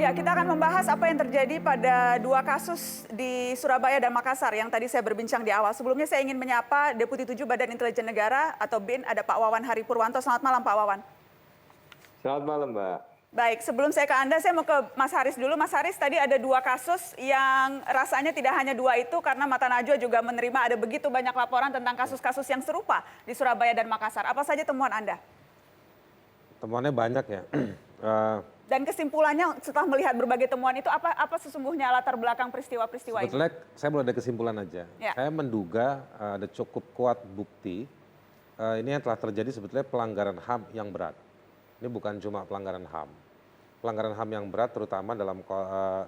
Ya, kita akan membahas apa yang terjadi pada dua kasus di Surabaya dan Makassar yang tadi saya berbincang di awal. Sebelumnya saya ingin menyapa Deputi 7 Badan Intelijen Negara atau BIN, ada Pak Wawan Haripurwanto. Selamat malam Pak Wawan. Selamat malam, Mbak. Baik, sebelum saya ke Anda, saya mau ke Mas Haris dulu. Mas Haris, tadi ada dua kasus yang rasanya tidak hanya dua itu, karena Mata Najwa juga menerima ada begitu banyak laporan tentang kasus-kasus yang serupa di Surabaya dan Makassar. Apa saja temuan Anda? Temuannya banyak ya. Dan kesimpulannya setelah melihat berbagai temuan itu, apa sesungguhnya latar belakang peristiwa-peristiwa ini? Sebetulnya saya mulai dari kesimpulan aja. Ya. Saya menduga ada cukup kuat bukti ini yang telah terjadi sebetulnya pelanggaran HAM yang berat. Ini bukan cuma pelanggaran HAM. Pelanggaran HAM yang berat terutama dalam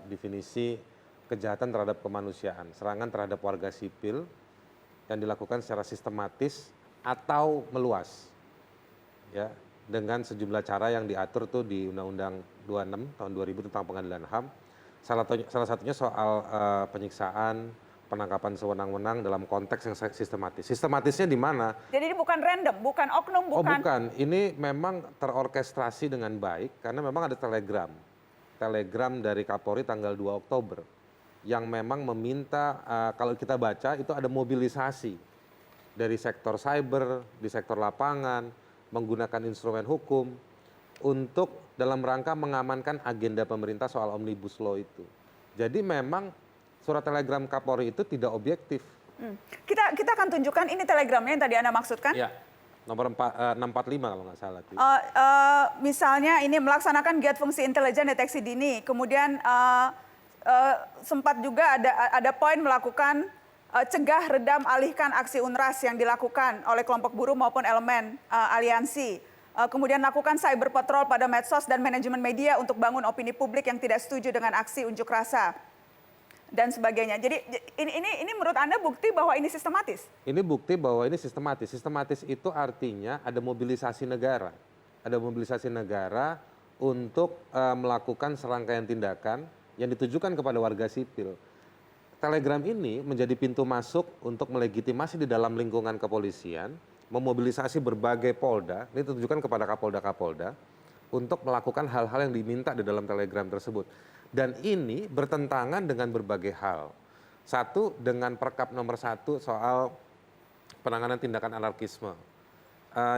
definisi kejahatan terhadap kemanusiaan, serangan terhadap warga sipil yang dilakukan secara sistematis atau meluas. Ya, dengan sejumlah cara yang diatur tuh di Undang-Undang 26 tahun 2000 tentang pengadilan HAM. Salah satunya soal penyiksaan, penangkapan sewenang-wenang dalam konteks yang sistematis. Sistematisnya di mana? Jadi ini bukan random, bukan oknum, bukan. Oh bukan, ini memang terorkestrasi dengan baik karena memang ada telegram dari Kapolri tanggal 2 Oktober yang memang meminta kalau kita baca itu ada mobilisasi dari sektor cyber, di sektor lapangan, menggunakan instrumen hukum untuk dalam rangka mengamankan agenda pemerintah soal Omnibus Law itu. Jadi memang surat telegram Kapolri itu tidak objektif. Kita akan tunjukkan ini telegramnya yang tadi Anda maksudkan. Ya, nomor 645 kalau nggak salah. Misalnya ini melaksanakan giat fungsi intelijen deteksi dini, kemudian sempat juga ada poin melakukan cegah, redam, alihkan aksi UNRAS yang dilakukan oleh kelompok buruh maupun elemen aliansi. Kemudian lakukan cyber patrol pada medsos dan manajemen media untuk bangun opini publik yang tidak setuju dengan aksi unjuk rasa dan sebagainya. Jadi ini menurut Anda bukti bahwa ini sistematis? Ini bukti bahwa ini sistematis. Sistematis itu artinya ada mobilisasi negara. Ada mobilisasi negara untuk melakukan serangkaian tindakan yang ditujukan kepada warga sipil. Telegram ini menjadi pintu masuk untuk melegitimasi di dalam lingkungan kepolisian, memobilisasi berbagai polda, ini ditujukan kepada kapolda-kapolda, untuk melakukan hal-hal yang diminta di dalam telegram tersebut. Dan ini bertentangan dengan berbagai hal. Satu, dengan Perkap nomor 1 soal penanganan tindakan anarkisme.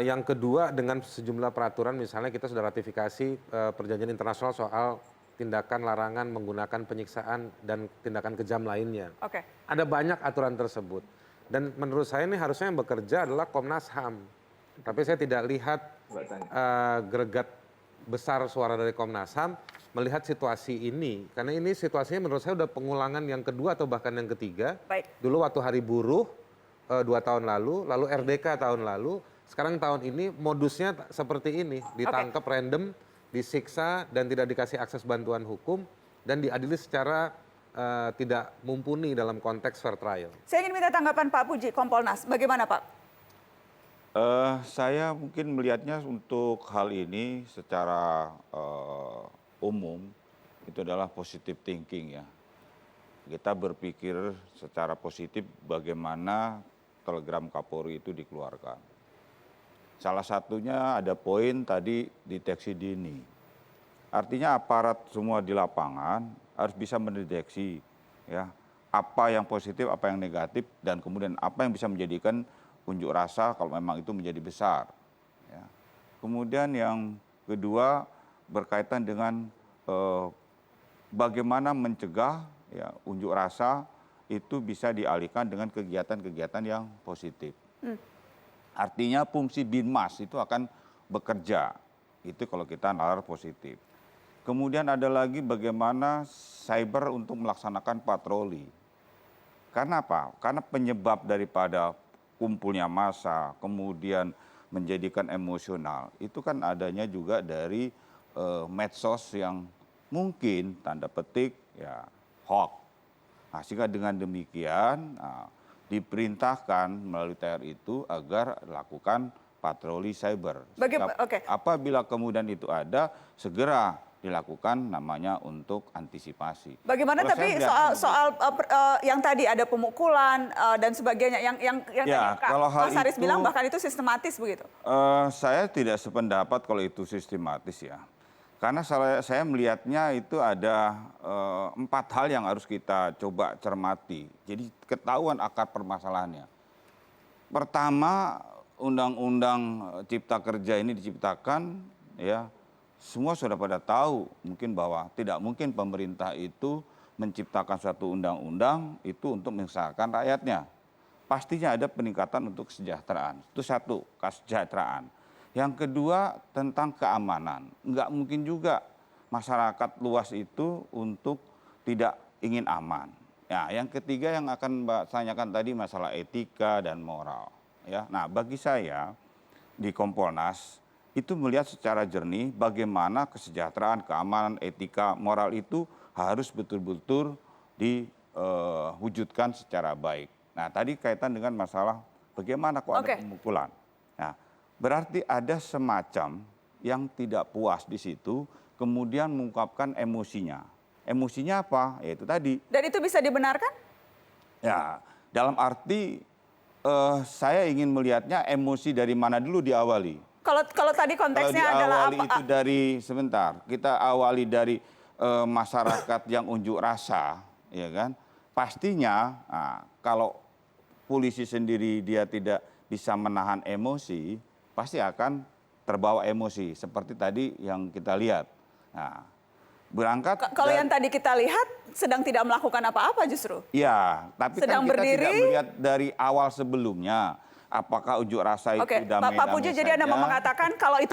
Yang kedua, dengan sejumlah peraturan, misalnya kita sudah ratifikasi perjanjian internasional soal tindakan larangan menggunakan penyiksaan dan tindakan kejam lainnya. Oke. Ada banyak aturan tersebut. Dan menurut saya ini harusnya yang bekerja adalah Komnas HAM. Tapi saya tidak lihat gregat besar suara dari Komnas HAM melihat situasi ini. Karena ini situasinya menurut saya sudah pengulangan yang kedua atau bahkan yang ketiga. Baik. Dulu waktu Hari Buruh 2 tahun lalu RDK tahun lalu, sekarang tahun ini modusnya seperti ini, ditangkap random, disiksa dan tidak dikasih akses bantuan hukum dan diadili secara tidak mumpuni dalam konteks fair trial. Saya ingin minta tanggapan Pak Puji, Kompolnas. Bagaimana Pak? Saya mungkin melihatnya untuk hal ini secara umum itu adalah positive thinking ya. Kita berpikir secara positif bagaimana telegram Kapolri itu dikeluarkan. Salah satunya ada poin tadi deteksi dini. Artinya aparat semua di lapangan harus bisa mendeteksi ya, apa yang positif, apa yang negatif, dan kemudian apa yang bisa menjadikan unjuk rasa kalau memang itu menjadi besar. Ya. Kemudian yang kedua berkaitan dengan bagaimana mencegah ya, unjuk rasa itu bisa dialihkan dengan kegiatan-kegiatan yang positif. Artinya fungsi Binmas itu akan bekerja, itu kalau kita nalar positif. Kemudian ada lagi bagaimana cyber untuk melaksanakan patroli. Karena apa? Karena penyebab daripada kumpulnya massa, kemudian menjadikan emosional, itu kan adanya juga dari medsos yang mungkin tanda petik ya hoax. Nah, sehingga dengan demikian diperintahkan melalui TR itu agar lakukan patroli cyber. Apabila kemudian itu ada, segera dilakukan namanya untuk antisipasi. Bagaimana tapi soal yang tadi ada pemukulan dan sebagainya yang ya, Mas Haris bilang bahkan itu sistematis begitu? Saya tidak sependapat kalau itu sistematis ya. Karena saya melihatnya itu ada 4 hal yang harus kita coba cermati. Jadi ketahuan akar permasalahannya. Pertama, Undang-Undang Cipta Kerja ini diciptakan, ya semua sudah pada tahu mungkin bahwa tidak mungkin pemerintah itu menciptakan suatu undang-undang itu untuk menyengsarakan rakyatnya. Pastinya ada peningkatan untuk kesejahteraan. Itu satu, kesejahteraan. Yang kedua tentang keamanan. Enggak mungkin juga masyarakat luas itu untuk tidak ingin aman. Ya, yang ketiga yang akan Mbak tanyakan tadi masalah etika dan moral. Ya, nah bagi saya di Kompolnas itu melihat secara jernih bagaimana kesejahteraan, keamanan, etika, moral itu harus betul-betul diwujudkan secara baik. Nah tadi kaitan dengan masalah bagaimana kok ada pemukulan. Nah, berarti ada semacam yang tidak puas di situ, kemudian mengungkapkan emosinya. Emosinya apa? Yaitu tadi. Dan itu bisa dibenarkan? Ya, dalam arti saya ingin melihatnya emosi dari mana dulu diawali. Kalau tadi konteksnya adalah Diawali itu dari sebentar. Kita awali dari masyarakat yang unjuk rasa, ya kan? Pastinya kalau polisi sendiri dia tidak bisa menahan emosi, pasti akan terbawa emosi seperti tadi yang kita lihat. Nah, berangkat kalau yang tadi kita lihat sedang tidak melakukan apa-apa justru. Ya, tapi sedang kan kita berdiri, tidak melihat dari awal sebelumnya. Apakah unjuk rasa itu damai-damai Pak Puji, jadi Anda mau mengatakan kalau itu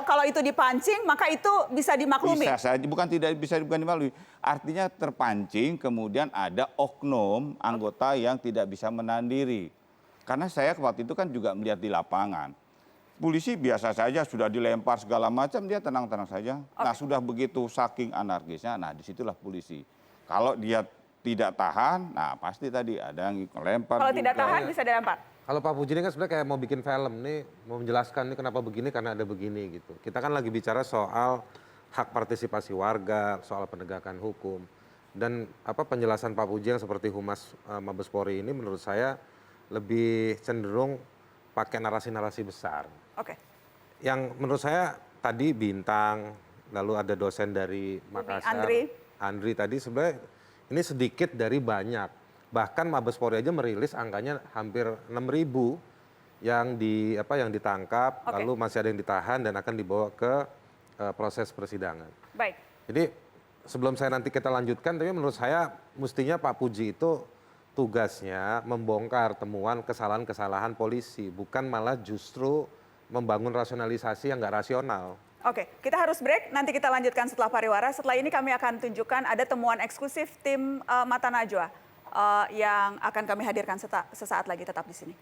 kalau itu dipancing maka itu bisa dimaklumi? Bisa saja, bukan dimaklumi. Artinya terpancing, kemudian ada oknum anggota yang tidak bisa menahan diri. Karena saya waktu itu kan juga melihat di lapangan. Polisi biasa saja, sudah dilempar segala macam, dia tenang-tenang saja. Nah sudah begitu saking anarkisnya, nah disitulah polisi. Kalau dia tidak tahan, nah pasti tadi ada yang lempar. Kalau tidak tahan bisa dilempar? Kalau Pak Puji ini kan sebenarnya kayak mau bikin film nih, mau menjelaskan nih kenapa begini karena ada begini gitu. Kita kan lagi bicara soal hak partisipasi warga, soal penegakan hukum. Dan penjelasan Pak Puji yang seperti Humas Mabes Polri ini menurut saya lebih cenderung pakai narasi-narasi besar. Oke. Yang menurut saya tadi Bintang, lalu ada dosen dari Makassar, Andri tadi sebenarnya ini sedikit dari banyak. Bahkan Mabes Polri aja merilis angkanya hampir 6.000 yang ditangkap, lalu masih ada yang ditahan dan akan dibawa ke proses persidangan. Baik. Jadi sebelum saya nanti kita lanjutkan, tapi menurut saya mestinya Pak Puji itu tugasnya membongkar temuan kesalahan-kesalahan polisi, bukan malah justru membangun rasionalisasi yang nggak rasional. Oke, kita harus break. Nanti kita lanjutkan setelah pariwara. Setelah ini kami akan tunjukkan ada temuan eksklusif tim Mata Najwa yang akan kami hadirkan sesaat lagi. Tetap di sini.